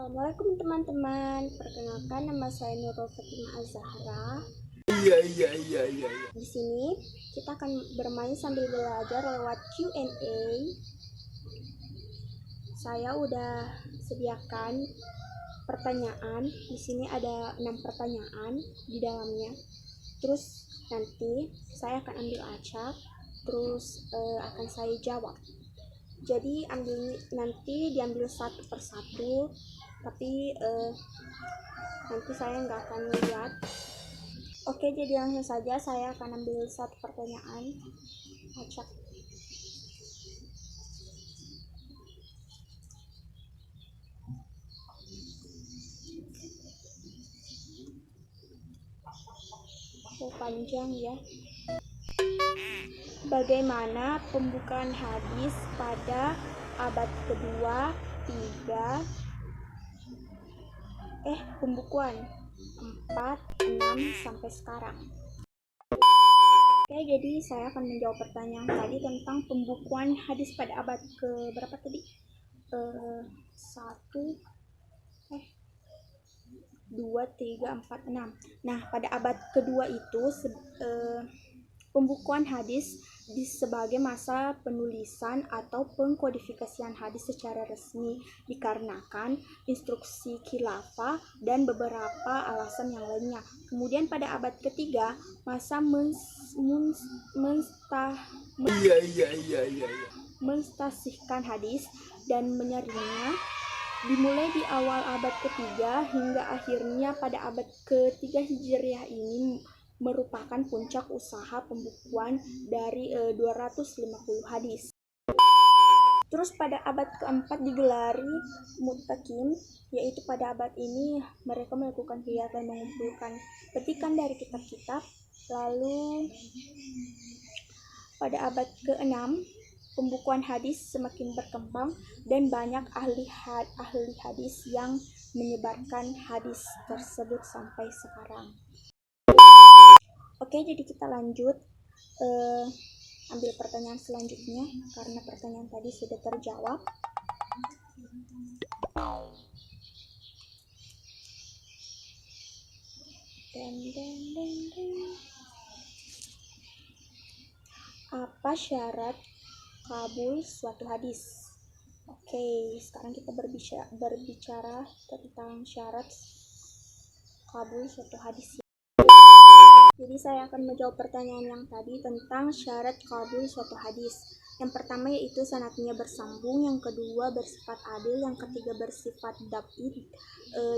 Assalamualaikum teman-teman, perkenalkan nama saya Nurul Fatimah Az-Zahra. Iya. Di sini kita akan bermain sambil belajar lewat Q&A. Saya udah sediakan pertanyaan. Di sini ada 6 pertanyaan di dalamnya. Terus nanti saya akan ambil acak, terus akan saya jawab. Jadi nanti diambil satu persatu, tapi nanti saya nggak akan melihat. Oke, jadi langsung saja saya akan ambil satu pertanyaan. Acak. Oh, panjang ya. Bagaimana pembukaan hadis pada abad kedua, pembukuan 4, 6 sampai sekarang. Oke, jadi saya akan menjawab pertanyaan tadi tentang pembukuan hadis pada abad ke berapa tadi? 2, 3, 4, 6. Nah, pada abad kedua itu pembukuan hadis sebagai masa penulisan atau pengkodifikasian hadis secara resmi dikarenakan instruksi khilafah dan beberapa alasan yang lainnya. Kemudian pada abad ketiga masa menstasihkan hadis dan menyaringnya dimulai di awal abad ketiga hingga akhirnya pada abad ketiga Hijriah ini merupakan puncak usaha pembukuan dari 250 hadis. Terus pada abad keempat digelari Muttaqin, yaitu pada abad ini mereka melakukan kegiatan mengumpulkan petikan dari kitab-kitab. Lalu pada abad ke-6 pembukuan hadis semakin berkembang dan banyak ahli hadis yang menyebarkan hadis tersebut sampai sekarang. Oke, jadi kita lanjut ambil pertanyaan selanjutnya karena pertanyaan tadi sudah terjawab. Apa syarat kabul suatu hadis? Oke, sekarang kita berbicara tentang syarat kabul suatu hadis. Jadi saya akan menjawab pertanyaan yang tadi tentang syarat kabul suatu hadis. Yang pertama yaitu sanadnya bersambung, yang kedua bersifat adil, yang ketiga bersifat dhabit,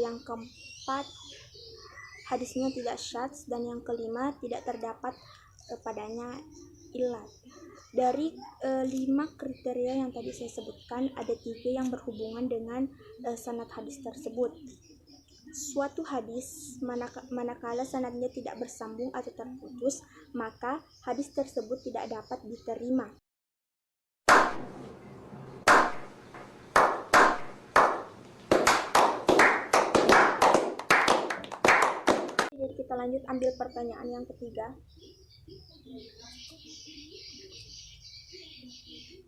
yang keempat hadisnya tidak syadz, dan yang kelima tidak terdapat padanya illat. Dari 5 kriteria yang tadi saya sebutkan, ada 3 yang berhubungan dengan sanad hadis tersebut. Suatu hadis manakala sanadnya tidak bersambung atau terputus, maka hadis tersebut tidak dapat diterima. Jadi kita lanjut ambil pertanyaan yang ketiga,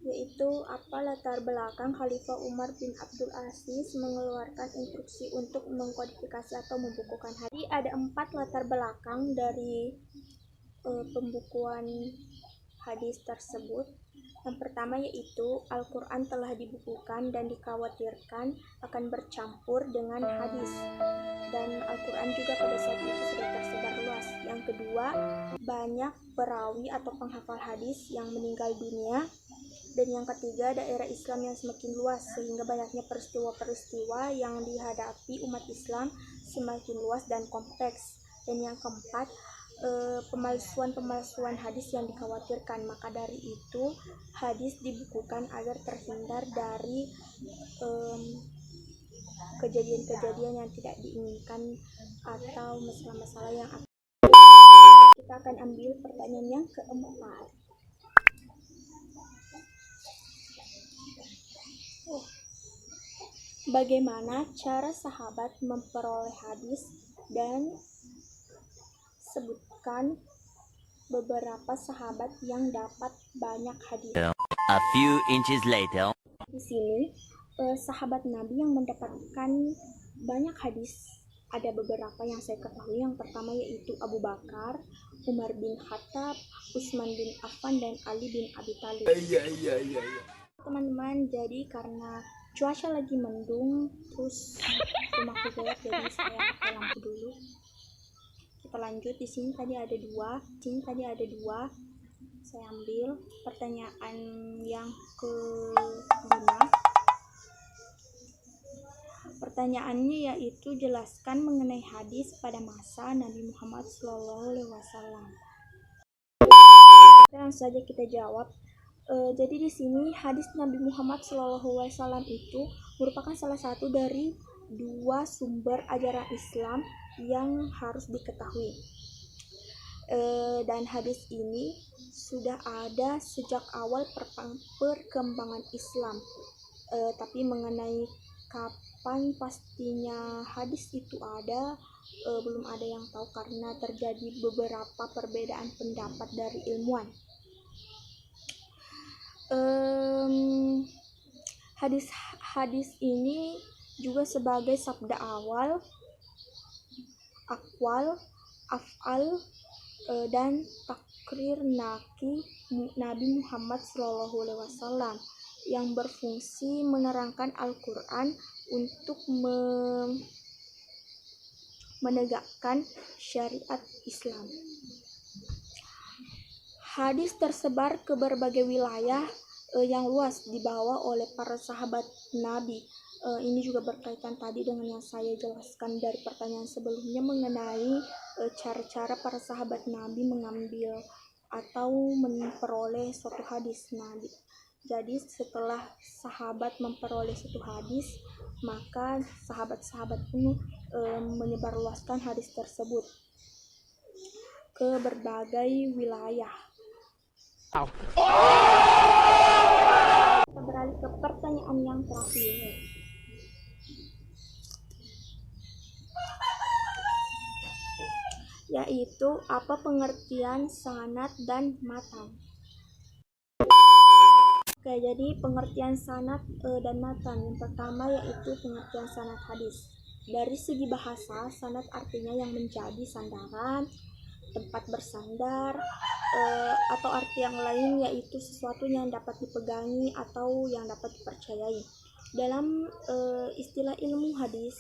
yaitu apa latar belakang Khalifah Umar bin Abdul Aziz mengeluarkan instruksi untuk mengkodifikasi atau membukukan hadis. Ada 4 latar belakang dari pembukuan hadis tersebut. Yang pertama yaitu Al-Quran telah dibukukan dan dikhawatirkan akan bercampur dengan hadis, dan Al-Quran juga pada saat itu sudah tersebar luas. Yang kedua, banyak perawi atau penghafal hadis yang meninggal dunia. Dan yang ketiga, daerah Islam yang semakin luas sehingga banyaknya peristiwa-peristiwa yang dihadapi umat Islam semakin luas dan kompleks. Dan yang keempat, pemalsuan hadis yang dikhawatirkan. Maka dari itu hadis dibukukan agar terhindar dari kejadian-kejadian yang tidak diinginkan atau masalah-masalah yang akan. Kita akan ambil pertanyaan yang keempat. Bagaimana cara sahabat memperoleh hadis, dan sebutkan beberapa sahabat yang dapat banyak hadis. A few inches later. Di sini sahabat Nabi yang mendapatkan banyak hadis. Ada beberapa yang saya ketahui. Yang pertama yaitu Abu Bakar, Umar bin Khattab, Utsman bin Affan, dan Ali bin Abi Thalib. Teman-teman, jadi karena cuaca lagi mendung, terus rumahku gelap, jadi saya pakai lampu dulu. Kita lanjut. Di sini tadi ada dua. Saya ambil pertanyaan yang ke-5. Pertanyaannya yaitu jelaskan mengenai hadis pada masa Nabi Muhammad SAW. Langsung saja kita jawab. Jadi di sini hadis Nabi Muhammad SAW itu merupakan salah satu dari 2 sumber ajaran Islam yang harus diketahui. Dan hadis ini sudah ada sejak awal perkembangan Islam. Tapi mengenai kapan pastinya hadis itu ada, belum ada yang tahu karena terjadi beberapa perbedaan pendapat dari ilmuwan. Hadis ini juga sebagai sabda awal, akwal, af'al, dan takrir Nabi Muhammad SAW yang berfungsi menerangkan Al-Quran untuk menegakkan syariat Islam. Hadis tersebar ke berbagai wilayah yang luas dibawa oleh para sahabat Nabi. Ini juga berkaitan tadi dengan yang saya jelaskan dari pertanyaan sebelumnya mengenai cara-cara para sahabat Nabi mengambil atau memperoleh suatu hadis Nabi. Jadi setelah sahabat memperoleh suatu hadis, maka sahabat-sahabat pun menyebarluaskan hadis tersebut ke berbagai wilayah. Kita beralih ke pertanyaan yang terakhir. Yaitu apa pengertian sanad dan matan. Oke, jadi pengertian sanad dan matan. Yang pertama yaitu pengertian sanad hadis. Dari segi bahasa, sanad artinya yang menjadi sandaran, tempat bersandar, atau arti yang lain yaitu sesuatu yang dapat dipegangi atau yang dapat dipercayai. Dalam istilah ilmu hadis,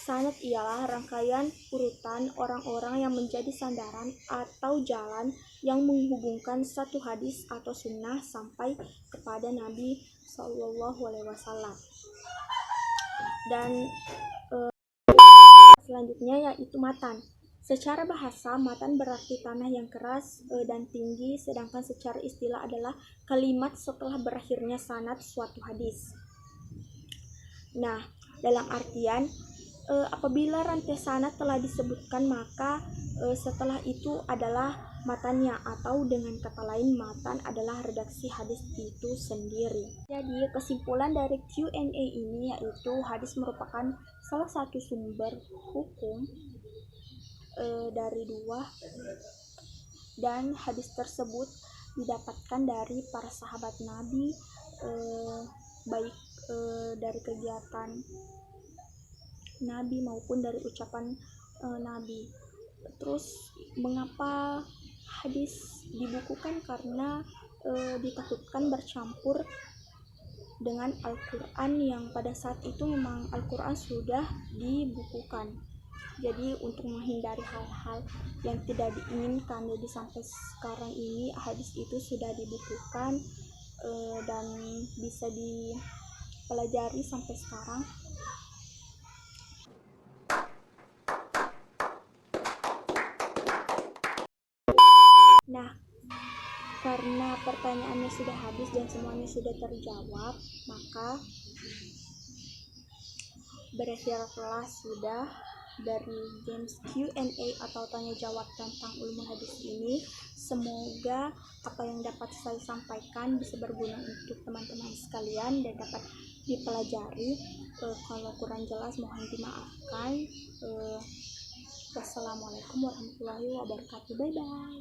sanad ialah rangkaian urutan orang-orang yang menjadi sandaran atau jalan yang menghubungkan satu hadis atau sunnah sampai kepada Nabi SAW. Dan selanjutnya yaitu matan. Secara bahasa, matan berarti tanah yang keras dan tinggi, sedangkan secara istilah adalah kalimat setelah berakhirnya sanad suatu hadis. Nah, dalam artian apabila rantai sanad telah disebutkan, maka setelah itu adalah matannya, atau dengan kata lain matan adalah redaksi hadis itu sendiri. Jadi kesimpulan dari Q&A ini yaitu hadis merupakan salah satu sumber hukum dari 2, dan hadis tersebut didapatkan dari para sahabat Nabi, baik dari kegiatan Nabi maupun dari ucapan Nabi. Terus mengapa hadis dibukukan? Karena ditakutkan bercampur dengan Al-Quran yang pada saat itu memang Al-Quran sudah dibukukan. Jadi untuk menghindari hal-hal yang tidak diinginkan, jadi sampai sekarang ini hadis itu sudah dibukukan dan bisa dipelajari sampai sekarang. Nah, karena pertanyaannya sudah habis dan semuanya sudah terjawab, maka berakhirlah sudah dari games Q&A atau tanya jawab tentang ulumul hadis ini. Semoga apa yang dapat saya sampaikan bisa berguna untuk teman-teman sekalian dan dapat dipelajari. Kalau kurang jelas mohon dimaafkan. Wassalamualaikum warahmatullahi wabarakatuh. Bye bye.